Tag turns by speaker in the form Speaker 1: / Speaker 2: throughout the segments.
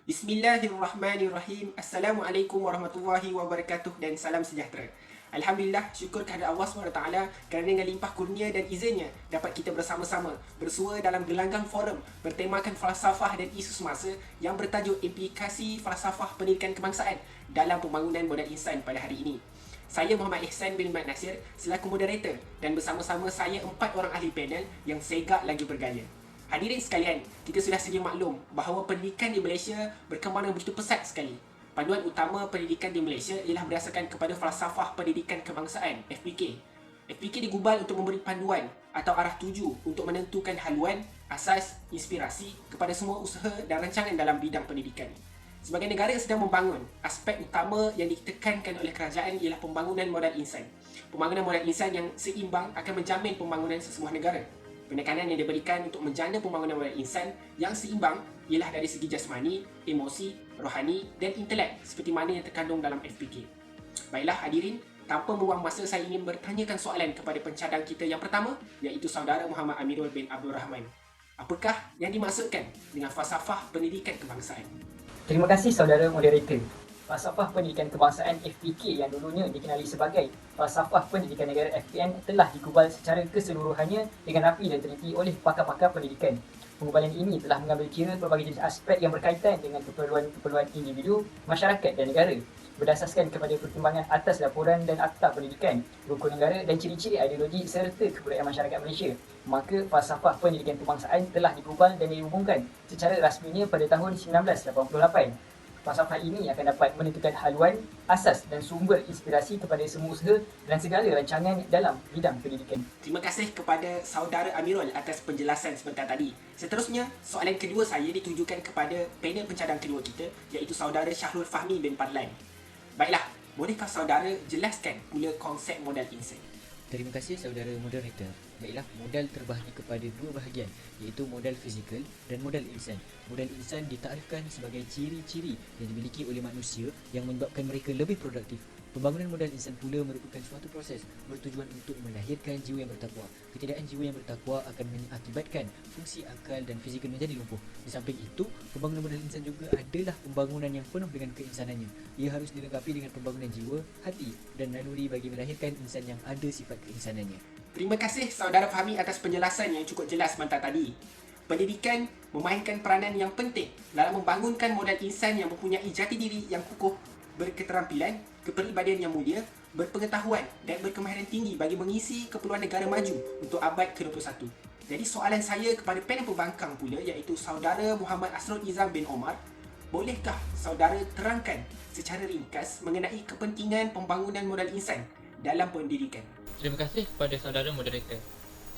Speaker 1: Bismillahirrahmanirrahim. Assalamualaikum warahmatullahi wabarakatuh dan salam sejahtera. Alhamdulillah, syukur kehadrat Allah SWT kerana dengan limpah kurnia dan izinnya dapat kita bersama-sama bersua dalam gelanggang forum bertemakan falsafah dan isu semasa yang bertajuk implikasi falsafah pendidikan kebangsaan dalam pembangunan modal insan pada hari ini. Saya Muhammad Ihsan bin Mat Nasir selaku moderator dan bersama-sama saya 4 orang ahli panel yang segak lagi bergaya. Hadirin sekalian, kita sudah sedia maklum bahawa pendidikan di Malaysia berkembang dengan begitu pesat sekali. Panduan utama pendidikan di Malaysia ialah berdasarkan kepada falsafah pendidikan kebangsaan, FPK. FPK digubal untuk memberi panduan atau arah tuju untuk menentukan haluan, asas, inspirasi kepada semua usaha dan rancangan dalam bidang pendidikan. Sebagai negara yang sedang membangun, aspek utama yang ditekankan oleh kerajaan ialah pembangunan modal insan. Pembangunan modal insan yang seimbang akan menjamin pembangunan sesebuah negara. Penekanan yang diberikan untuk menjana pembangunan modal insan yang seimbang ialah dari segi jasmani, emosi, rohani dan intelek seperti mana yang terkandung dalam FPK. Baiklah hadirin, tanpa membuang masa saya ingin bertanyakan soalan kepada pencadang kita yang pertama, iaitu saudara Muhammad Amirul bin Abdul Rahman. Apakah yang dimaksudkan dengan falsafah pendidikan kebangsaan?
Speaker 2: Terima kasih saudara moderator. Falsafah pendidikan kebangsaan FPK yang dulunya dikenali sebagai Falsafah Pendidikan Negara FPN telah digubal secara keseluruhannya dengan rapi dan teliti oleh pakar-pakar pendidikan. Pengubalan ini telah mengambil kira pelbagai jenis aspek yang berkaitan dengan keperluan individu, masyarakat dan negara berdasarkan kepada pertimbangan atas laporan dan akta pendidikan, rukun negara dan ciri-ciri ideologi serta kebudayaan masyarakat Malaysia. Maka falsafah pendidikan kebangsaan telah digubal dan diumumkan secara rasminya pada tahun 1988. Falsafah ini akan dapat menentukan haluan, asas dan sumber inspirasi kepada semua usaha dan segala rancangan dalam bidang pendidikan.
Speaker 1: Terima kasih kepada saudara Amirul atas penjelasan sebentar tadi. Seterusnya, soalan kedua saya ditujukan kepada panel pencadang kedua kita, iaitu saudara Syahrul Fahmi bin Padlan. Baiklah, bolehkah saudara jelaskan pula konsep modal insan?
Speaker 3: Terima kasih saudara moderator. Baiklah, modal terbahagi kepada dua bahagian, iaitu modal fizikal dan modal insan. Modal insan ditaktifkan sebagai ciri-ciri yang dimiliki oleh manusia yang menyebabkan mereka lebih produktif. Pembangunan modal insan pula merupakan suatu proses bertujuan untuk melahirkan jiwa yang bertakwa. Ketiadaan jiwa yang bertakwa akan mengakibatkan fungsi akal dan fizikal menjadi lumpuh. Di samping itu, pembangunan modal insan juga adalah pembangunan yang penuh dengan keinsanannya. Ia harus dilengkapi dengan pembangunan jiwa, hati dan naluri bagi melahirkan insan yang ada sifat keinsanannya.
Speaker 1: Terima kasih saudara Fahmi atas penjelasan yang cukup jelas sebentar tadi. Pendidikan memainkan peranan yang penting dalam membangunkan modal insan yang mempunyai jati diri yang kukuh, berketerampilan, kepribadian yang mulia, berpengetahuan dan berkemahiran tinggi bagi mengisi keperluan negara maju untuk abad ke-21. Jadi soalan saya kepada panel pembangkang pula, iaitu saudara Muhammad Asrul Izam bin Omar, bolehkah saudara terangkan secara ringkas mengenai kepentingan pembangunan modal insan dalam pendidikan?
Speaker 4: Terima kasih kepada saudara moderator.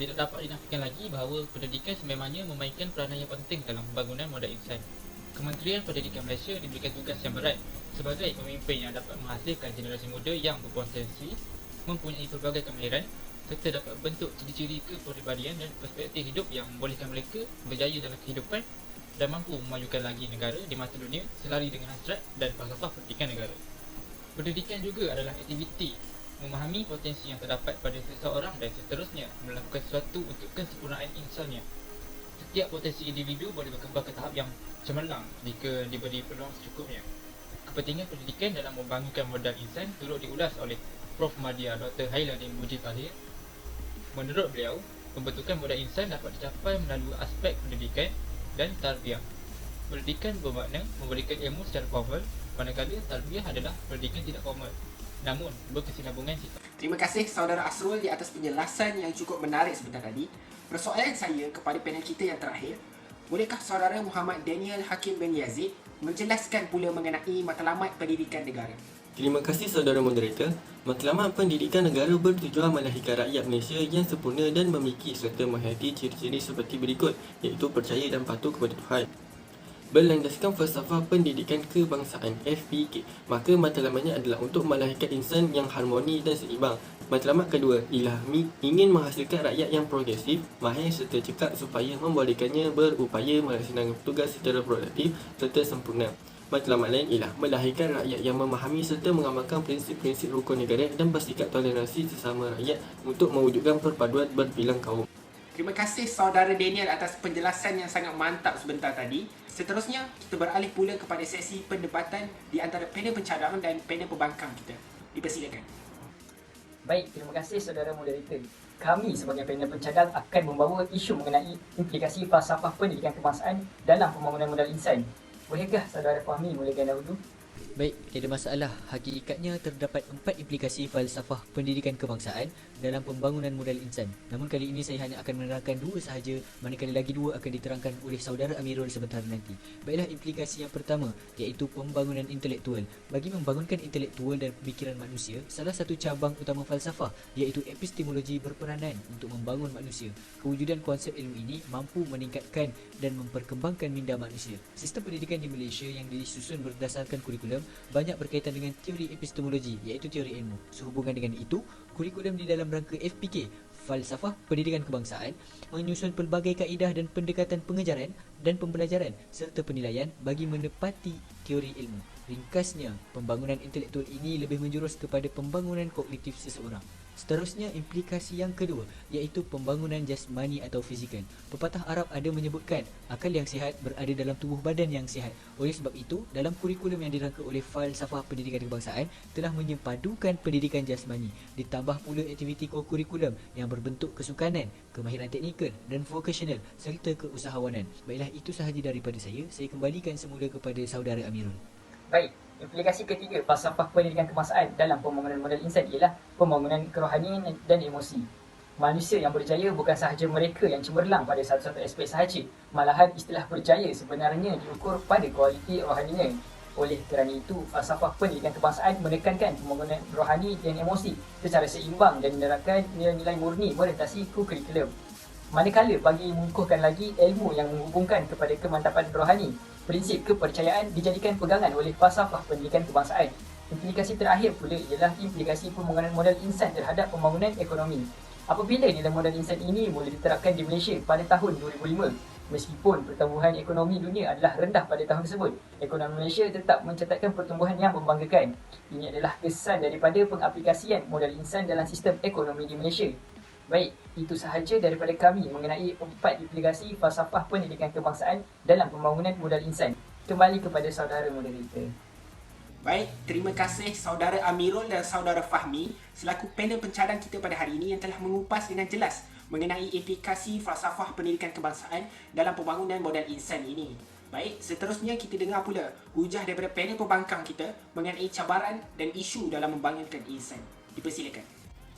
Speaker 4: Tidak dapat dinafikan lagi bahawa pendidikan sememangnya memainkan peranan yang penting dalam pembangunan modal insan. Kementerian Pendidikan Malaysia diberikan tugas yang berat sebagai pemimpin yang dapat menghasilkan generasi muda yang berpotensi, mempunyai pelbagai kemahiran serta dapat bentuk ciri-ciri kepribadian dan perspektif hidup yang membolehkan mereka berjaya dalam kehidupan dan mampu memajukan lagi negara di mata dunia selari dengan hasrat dan falsafah pendidikan negara. Pendidikan juga adalah aktiviti memahami potensi yang terdapat pada seseorang dan seterusnya melakukan sesuatu untuk kesempurnaan insannya. Setiap potensi individu boleh berkembang ke tahap yang cemerlang jika diberi peluang secukupnya. Kepentingan pendidikan dalam membangunkan modal insan turut diulas oleh Prof. Madya Dr. Hailadin Muji Tahir. Menurut beliau, pembentukan modal insan dapat dicapai melalui aspek pendidikan dan tarbiyah. Pendidikan bermakna memberikan ilmu secara formal, manakala tarbiyah adalah pendidikan tidak formal, namun berkesinambungan sifat.
Speaker 1: Terima kasih saudara Asrul di atas penjelasan yang cukup menarik sebentar tadi. Persoalan saya kepada panel kita yang terakhir, bolehkah saudara Muhammad Daniel Hakim bin Yazid menjelaskan pula mengenai matlamat pendidikan negara?
Speaker 5: Terima kasih saudara moderator. Matlamat pendidikan negara bertujuan melahirkan rakyat Malaysia yang sempurna dan memiliki serta menghayati ciri-ciri seperti berikut, iaitu percaya dan patuh kepada Tuhan. berlandaskan falsafah pendidikan kebangsaan (FPK). Maka matlamanya adalah untuk melahirkan insan yang harmoni dan seimbang. Matlamat kedua ialah ingin menghasilkan rakyat yang progresif, mahir serta cekap supaya membolehkannya berupaya melaksanakan tugas secara produktif serta sempurna. Matlamat lain ialah melahirkan rakyat yang memahami serta mengamalkan prinsip-prinsip rukun negara dan bersikap toleransi sesama rakyat untuk mewujudkan perpaduan berbilang kaum.
Speaker 1: Terima kasih saudara Daniel atas penjelasan yang sangat mantap sebentar tadi. Seterusnya, kita beralih pula kepada sesi perdebatan di antara panel pencadang dan panel pembangkang kita. Dipersilakan.
Speaker 2: Baik, terima kasih saudara moderator. Kami sebagai panel pencadang akan membawa isu mengenai implikasi falsafah pendidikan kebangsaan dalam pembangunan modal insan. Bolehkah saudara Fahmi mulakan dahulu?
Speaker 3: Baik, tiada masalah. Hakikatnya terdapat 4 implikasi falsafah pendidikan kebangsaan dalam pembangunan modal insan. Namun kali ini saya hanya akan menerangkan 2 sahaja, manakala lagi 2 akan diterangkan oleh saudara Amirul sebentar nanti. Baiklah, implikasi yang pertama iaitu pembangunan intelektual. Bagi membangunkan intelektual dan pemikiran manusia, salah satu cabang utama falsafah iaitu epistemologi berperanan untuk membangun manusia. Kewujudan konsep ilmu ini mampu meningkatkan dan memperkembangkan minda manusia. Sistem pendidikan di Malaysia yang disusun berdasarkan kurikulum banyak berkaitan dengan teori epistemologi iaitu teori ilmu. Sehubungan dengan itu, kurikulum di dalam rangka FPK, falsafah pendidikan kebangsaan, menyusun pelbagai kaedah dan pendekatan pengejaran dan pembelajaran serta penilaian bagi menepati teori ilmu. Ringkasnya, pembangunan intelektual ini lebih menjurus kepada pembangunan kognitif seseorang. Seterusnya, implikasi yang kedua iaitu pembangunan jasmani atau fizikal. Pepatah Arab ada menyebutkan akal yang sihat berada dalam tubuh badan yang sihat. Oleh sebab itu, dalam kurikulum yang dirangka oleh falsafah pendidikan kebangsaan telah menyepadukan pendidikan jasmani, ditambah pula aktiviti kurikulum yang berbentuk kesukanan, kemahiran teknikal dan vocational serta keusahawanan. Baiklah, itu sahaja daripada saya. Saya kembalikan semula kepada saudara Amirul.
Speaker 2: Baik, implikasi ketiga falsafah pendidikan kebangsaan dalam pembangunan modal insan ialah pembangunan kerohanian dan emosi. Manusia yang berjaya bukan sahaja mereka yang cemerlang pada satu-satu aspek sahaja, malahan istilah berjaya sebenarnya diukur pada kualiti rohaninya. Oleh kerana itu, falsafah pendidikan kebangsaan menekankan pembangunan rohani dan emosi secara seimbang dan menerapkan nilai-nilai murni orientasi kurikulum. Manakala bagi mengukuhkan lagi ilmu yang menghubungkan kepada kemantapan rohani, prinsip kepercayaan dijadikan pegangan oleh falsafah pendidikan kebangsaan. Implikasi terakhir pula ialah implikasi pembangunan modal insan terhadap pembangunan ekonomi. Apabila nilai modal insan ini mula diterapkan di Malaysia pada tahun 2005, meskipun pertumbuhan ekonomi dunia adalah rendah pada tahun tersebut, ekonomi Malaysia tetap mencatatkan pertumbuhan yang membanggakan. Ini adalah kesan daripada pengaplikasian modal insan dalam sistem ekonomi di Malaysia. Baik, itu sahaja daripada kami mengenai 4 implikasi falsafah pendidikan kebangsaan dalam pembangunan modal insan. Kembali kepada saudara moderator.
Speaker 1: Baik, terima kasih saudara Amirul dan saudara Fahmi selaku panel pencadang kita pada hari ini yang telah mengupas dengan jelas mengenai implikasi falsafah pendidikan kebangsaan dalam pembangunan modal insan ini. Baik, seterusnya kita dengar pula hujah daripada panel pembangkang kita mengenai cabaran dan isu dalam membangunkan insan. Dipersilakan.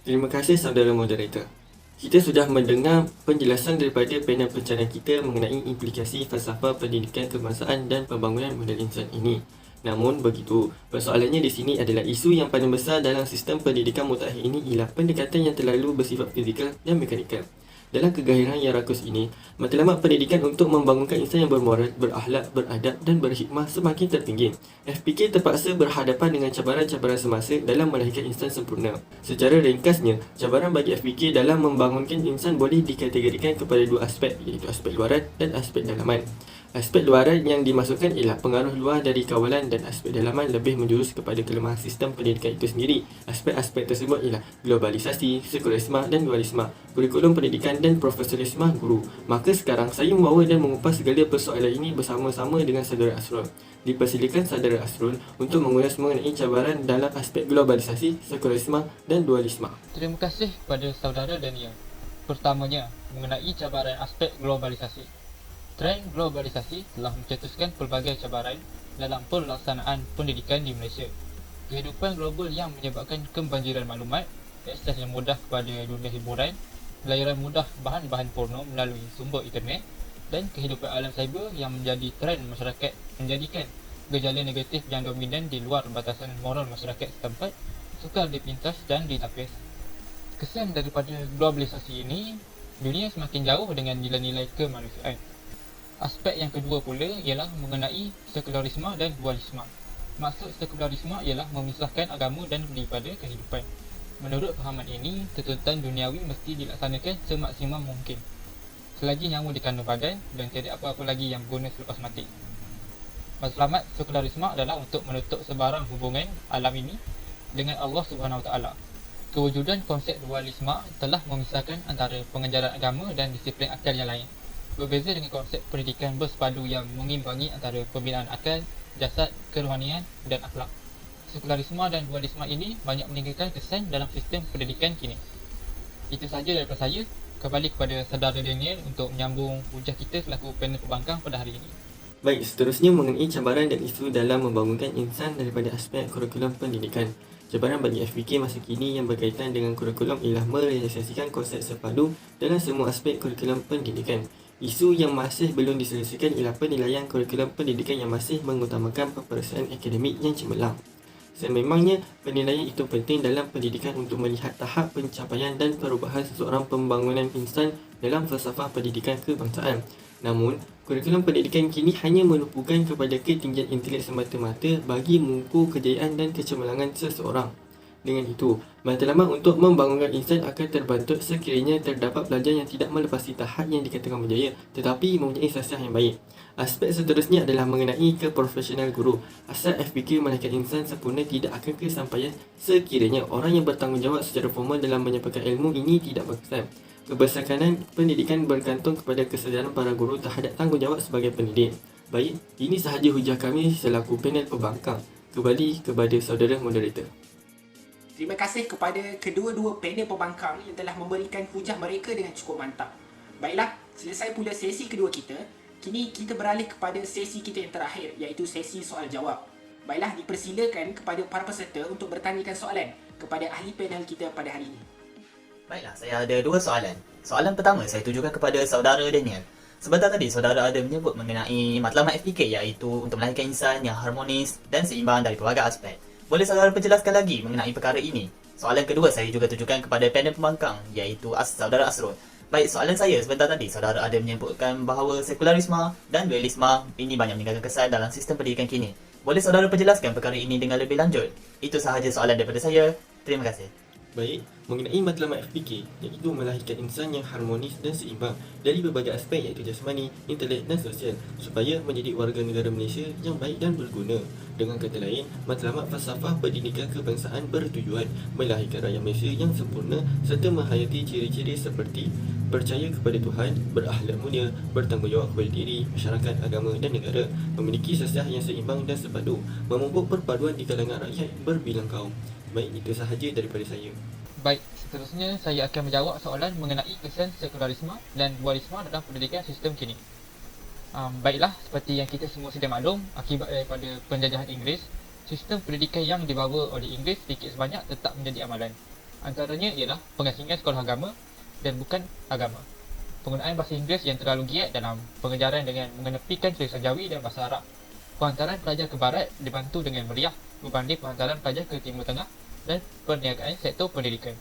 Speaker 5: Terima kasih saudara moderator. Kita sudah mendengar penjelasan daripada panel pencadang kita mengenai implikasi falsafah pendidikan kebangsaan dan pembangunan modal insan ini. Namun begitu, persoalannya di sini adalah isu yang paling besar dalam sistem pendidikan mutakhir ini ialah pendekatan yang terlalu bersifat fizikal dan mekanikal. Dalam kegahiran yang rakus ini, matlamat pendidikan untuk membangunkan insan yang bermoral, berakhlak, beradab dan berhikmah semakin tertinggi. FPK terpaksa berhadapan dengan cabaran-cabaran semasa dalam melahirkan insan sempurna. Secara ringkasnya, cabaran bagi FPK dalam membangunkan insan boleh dikategorikan kepada 2 aspek, iaitu aspek luaran dan aspek dalaman. Aspek luaran yang dimasukkan ialah pengaruh luar dari kawalan dan aspek dalaman lebih menjurus kepada kelemahan sistem pendidikan itu sendiri. Aspek-aspek tersebut ialah globalisasi, sekularisme dan dualisme, kurikulum pendidikan dan profesionalisme guru. Maka sekarang saya membawa dan mengupas segala persoalan ini bersama-sama dengan saudara Asrul. Dipersilakan saudara Asrul untuk mengulas mengenai cabaran dalam aspek globalisasi, sekularisme dan dualisme.
Speaker 4: Terima kasih kepada saudara Daniel. Pertamanya, mengenai cabaran aspek globalisasi. Trend globalisasi telah mencetuskan pelbagai cabaran dalam pelaksanaan pendidikan di Malaysia. Kehidupan global yang menyebabkan kebanjiran maklumat, akses yang mudah kepada dunia hiburan, layanan mudah bahan-bahan porno melalui sumber internet dan kehidupan alam cyber yang menjadi trend masyarakat menjadikan gejala negatif yang dominan di luar batasan moral masyarakat setempat sukar dipintas dan ditapis. Kesan daripada globalisasi ini, dunia semakin jauh dengan nilai-nilai kemanusiaan. Aspek yang kedua pula ialah mengenai sekularisme dan dualisme. Maksud sekularisme ialah memisahkan agama dan daripada kehidupan. Menurut fahaman ini, tuntutan duniawi mesti dilaksanakan semaksimal mungkin, selagi nyawa di kandung badan dan tiada apa-apa lagi yang berguna selepas mati. Matlamat sekularisme adalah untuk menutup sebarang hubungan alam ini dengan Allah Subhanahu Wa Taala. Kewujudan konsep dualisme telah memisahkan antara pengajaran agama dan disiplin akal yang lain. Berbeza dengan konsep pendidikan bersepadu yang mengimbangi antara pembinaan akal, jasad, kerohanian dan akhlak. Sekularisme dan dualisme ini banyak meninggalkan kesan dalam sistem pendidikan kini. Itu sahaja daripada saya. Kembali kepada saudara Daniel untuk menyambung hujah kita selaku panel pembangkang pada hari ini.
Speaker 5: Baik, seterusnya mengenai cabaran dan isu dalam membangunkan insan daripada aspek kurikulum pendidikan. Cabaran bagi FPK masa kini yang berkaitan dengan kurikulum ialah merealisasikan konsep sepadu dalam semua aspek kurikulum pendidikan. Isu yang masih belum diselesaikan ialah penilaian kurikulum pendidikan yang masih mengutamakan peperiksaan akademik yang cemerlang. Sememangnya, penilaian itu penting dalam pendidikan untuk melihat tahap pencapaian dan perubahan seseorang pembangunan insan dalam falsafah pendidikan kebangsaan. Namun, kurikulum pendidikan kini hanya menumpukan kepada ketinggian intelek semata-mata bagi mengukur kejayaan dan kecemerlangan seseorang. Dengan itu, matlamat untuk membangunkan insan akan terbantu sekiranya terdapat pelajar yang tidak melepasi tahap yang dikatakan berjaya tetapi mempunyai sasiah yang baik. Aspek seterusnya adalah mengenai keprofesional guru. Asal FPK melahirkan insan sempurna tidak akan kesampaian sekiranya orang yang bertanggungjawab secara formal dalam menyampaikan ilmu ini tidak berkesan. Kebersakangan pendidikan bergantung kepada kesedaran para guru terhadap tanggungjawab sebagai pendidik. Baik, ini sahaja hujah kami selaku panel pembangkang. Kembali kepada saudara moderator.
Speaker 1: Terima kasih kepada kedua-dua panel pembangkang yang telah memberikan hujah mereka dengan cukup mantap. Baiklah, selesai pula sesi kedua kita. Kini kita beralih kepada sesi kita yang terakhir, iaitu sesi soal jawab. Baiklah, dipersilakan kepada para peserta untuk bertanyakan soalan kepada ahli panel kita pada hari ini.
Speaker 6: Baiklah, saya ada dua soalan. Soalan pertama saya tujukan kepada saudara Daniel. Sebentar tadi saudara ada menyebut mengenai matlamat FPK iaitu untuk melahirkan insan yang harmonis dan seimbang dari pelbagai aspek. Boleh saudara penjelaskan lagi mengenai perkara ini? Soalan kedua saya juga tujukan kepada panel pembangkang iaitu saudara Asrul. Baik, soalan saya sebentar tadi saudara ada menyebutkan bahawa sekularisme dan dualisme ini banyak meninggalkan kesan dalam sistem pendidikan kini. Boleh saudara penjelaskan perkara ini dengan lebih lanjut? Itu sahaja soalan daripada saya. Terima kasih.
Speaker 5: Baik, mengenai matlamat FPK iaitu melahirkan insan yang harmonis dan seimbang dari berbagai aspek iaitu jasmani, intelek dan sosial supaya menjadi warga negara Malaysia yang baik dan berguna. Dengan kata lain, matlamat falsafah pendidikan kebangsaan bertujuan melahirkan rakyat Malaysia yang sempurna serta menghayati ciri-ciri seperti percaya kepada Tuhan, berakhlak mulia, bertanggungjawab kepada diri, masyarakat, agama dan negara, memiliki sasiah yang seimbang dan sepadu, memupuk perpaduan di kalangan rakyat berbilang kaum. Baik, itu sahaja daripada saya.
Speaker 4: Baik, seterusnya saya akan menjawab soalan mengenai kesan sekularisme dan dualisme dalam pendidikan sistem kini. Baiklah, seperti yang kita semua sedia maklum, akibat daripada penjajahan Inggeris, sistem pendidikan yang dibawa oleh Inggeris sedikit sebanyak tetap menjadi amalan. Antaranya ialah pengasingan sekolah agama dan bukan agama. Penggunaan bahasa Inggeris yang terlalu giat dalam pengejaran dengan mengenepikan tulisan Jawi dan bahasa Arab. Penghantaran pelajar ke barat dibantu dengan meriah berbanding penghantaran pelajar ke Timur Tengah dan perniagaan sektor pendidikan.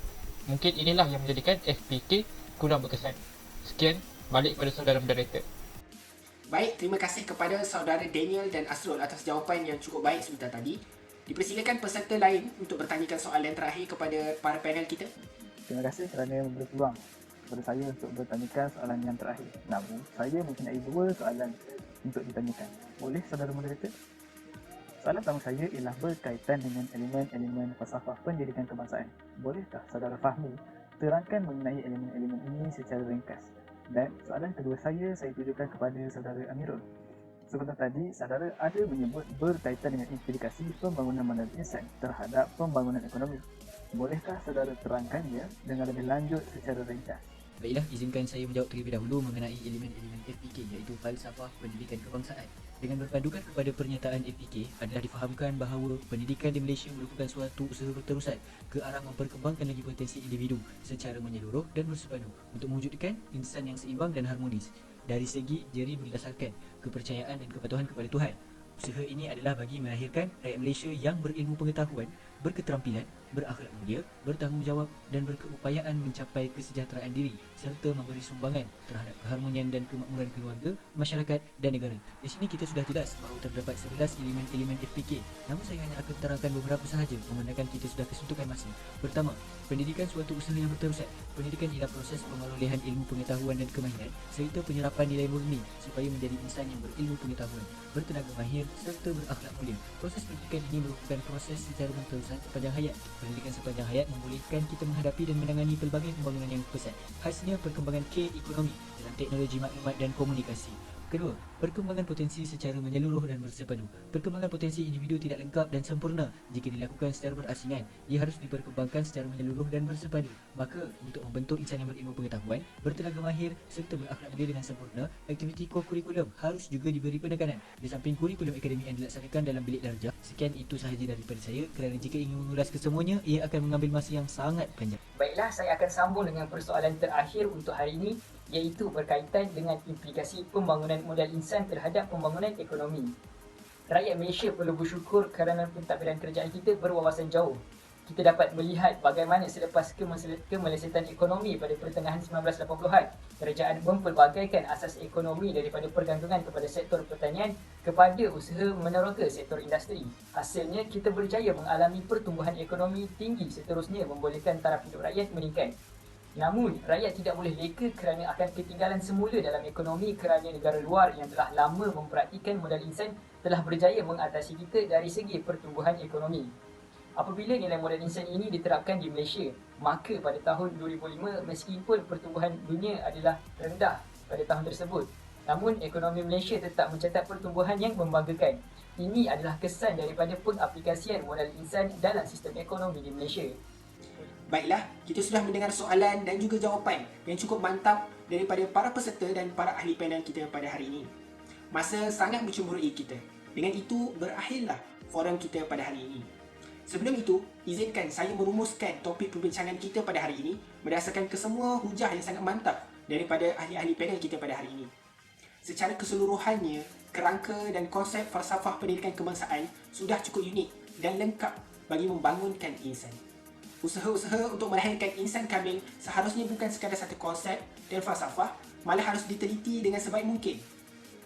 Speaker 4: Mungkin inilah yang menjadikan FPK kurang berkesan. Sekian, balik kepada saudara moderator.
Speaker 1: Baik, terima kasih kepada saudara Daniel dan Asrul atas jawapan yang cukup baik sebentar tadi. Dipersilakan peserta lain untuk bertanyakan soalan terakhir kepada para panel kita.
Speaker 7: Terima kasih kerana memberi peluang kepada saya untuk bertanyakan soalan yang terakhir. Namun, saya mempunyai dua soalan untuk ditanyakan. Boleh saudara moderator? Soalan pertama saya ialah berkaitan dengan elemen-elemen falsafah pendidikan kebangsaan. Bolehkah saudara Fahmi terangkan mengenai elemen-elemen ini secara ringkas? Dan soalan kedua saya tujukan kepada saudara Amirul. Sebentar tadi, saudara ada menyebut berkaitan dengan implikasi pembangunan modal insan terhadap pembangunan ekonomi. Bolehkah saudara terangkannya dengan lebih lanjut secara ringkas?
Speaker 3: Baiklah, izinkan saya menjawab terlebih dahulu mengenai elemen-elemen FPK iaitu falsafah pendidikan kebangsaan. Dengan berpandukan kepada pernyataan FPK, adalah difahamkan bahawa pendidikan di Malaysia merupakan suatu usaha berterusan ke arah memperkembangkan lagi potensi individu secara menyeluruh dan bersepadu untuk mewujudkan insan yang seimbang dan harmonis. Dari segi diri berdasarkan kepercayaan dan kepatuhan kepada Tuhan. Usaha ini adalah bagi melahirkan rakyat Malaysia yang berilmu pengetahuan berketerampilan, berakhlak mulia, bertanggungjawab dan berkeupayaan mencapai kesejahteraan diri serta memberi sumbangan terhadap keharmonian dan kemakmuran keluarga, masyarakat dan negara. Di sini kita sudah jelas bahawa terdapat 11 elemen-elemen FPK. Namun saya hanya akan terangkan beberapa sahaja memandangkan kita sudah kesuntukan masa. Pertama, pendidikan suatu usaha yang berterusan. Pendidikan ialah proses pengerolehan ilmu pengetahuan dan kemahiran serta penyerapan nilai murni supaya menjadi insan yang berilmu pengetahuan, bertenaga mahir serta berakhlak mulia. Proses pendidikan ini merupakan proses secara berterusan sepanjang hayat. Pendidikan sepanjang hayat membolehkan kita menghadapi dan menangani pelbagai pembangunan yang pesat, khasnya perkembangan ekonomi dalam teknologi maklumat dan komunikasi. Kedua, perkembangan potensi secara menyeluruh dan bersepadu. Perkembangan potensi individu tidak lengkap dan sempurna jika dilakukan secara berasingan. Ia harus diperkembangkan secara menyeluruh dan bersepadu. Maka, untuk membentuk insan yang berilmu pengetahuan, bertenaga mahir serta berakhlak mulia dengan sempurna, aktiviti kurikulum harus juga diberi penekanan. Di samping kurikulum akademik yang dilaksanakan dalam bilik darjah. Sekian itu sahaja daripada saya, kerana jika ingin mengulas kesemuanya, ia akan mengambil masa yang sangat panjang.
Speaker 2: Baiklah, saya akan sambung dengan persoalan terakhir untuk hari ini, iaitu berkaitan dengan implikasi pembangunan modal insan terhadap pembangunan ekonomi. Rakyat Malaysia perlu bersyukur kerana pentadbiran kerajaan kita berwawasan jauh. Kita dapat melihat bagaimana selepas kemelesetan ekonomi pada pertengahan 1980-an, kerajaan mempelbagaikan asas ekonomi daripada pergantungan kepada sektor pertanian kepada usaha meneroka sektor industri. Hasilnya, kita berjaya mengalami pertumbuhan ekonomi tinggi seterusnya membolehkan taraf hidup rakyat meningkat. Namun, rakyat tidak boleh leka kerana akan ketinggalan semula dalam ekonomi kerana negara luar yang telah lama mempraktikan modal insan telah berjaya mengatasi kita dari segi pertumbuhan ekonomi. Apabila nilai modal insan ini diterapkan di Malaysia, maka pada tahun 2005 meskipun pertumbuhan dunia adalah rendah pada tahun tersebut, namun ekonomi Malaysia tetap mencatat pertumbuhan yang membanggakan. Ini adalah kesan daripada pengaplikasian modal insan dalam sistem ekonomi di Malaysia.
Speaker 1: Baiklah, kita sudah mendengar soalan dan juga jawapan yang cukup mantap daripada para peserta dan para ahli panel kita pada hari ini. Masa sangat mencemburui kita. Dengan itu, berakhirlah forum kita pada hari ini. Sebelum itu, izinkan saya merumuskan topik perbincangan kita pada hari ini berdasarkan kesemua hujah yang sangat mantap daripada ahli-ahli panel kita pada hari ini. Secara keseluruhannya, kerangka dan konsep falsafah pendidikan kebangsaan sudah cukup unik dan lengkap bagi membangunkan insan. Usaha-usaha untuk melahirkan insan kamil seharusnya bukan sekadar satu konsep dan falsafah, malah harus diteliti dengan sebaik mungkin.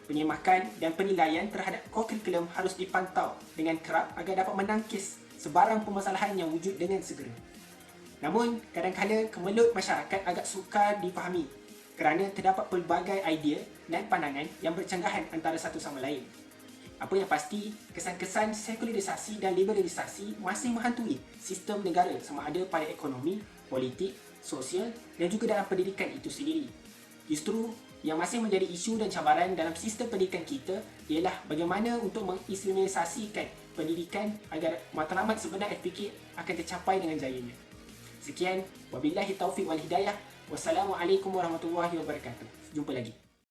Speaker 1: Penyemakan dan penilaian terhadap kurikulum harus dipantau dengan kerap agar dapat menangkis sebarang permasalahan yang wujud dengan segera. Namun, kadang-kadang kemelut masyarakat agak sukar dipahami kerana terdapat pelbagai idea dan pandangan yang bercanggahan antara satu sama lain. Apa yang pasti, kesan-kesan sekularisasi dan liberalisasi masih menghantui sistem negara sama ada pada ekonomi, politik, sosial dan juga dalam pendidikan itu sendiri. Justru, yang masih menjadi isu dan cabaran dalam sistem pendidikan kita ialah bagaimana untuk mengislamisasikan pendidikan agar matlamat sebenar FPK akan tercapai dengan jayanya. Sekian, wabillahi taufiq wal hidayah. Wassalamualaikum warahmatullahi wabarakatuh. Jumpa lagi.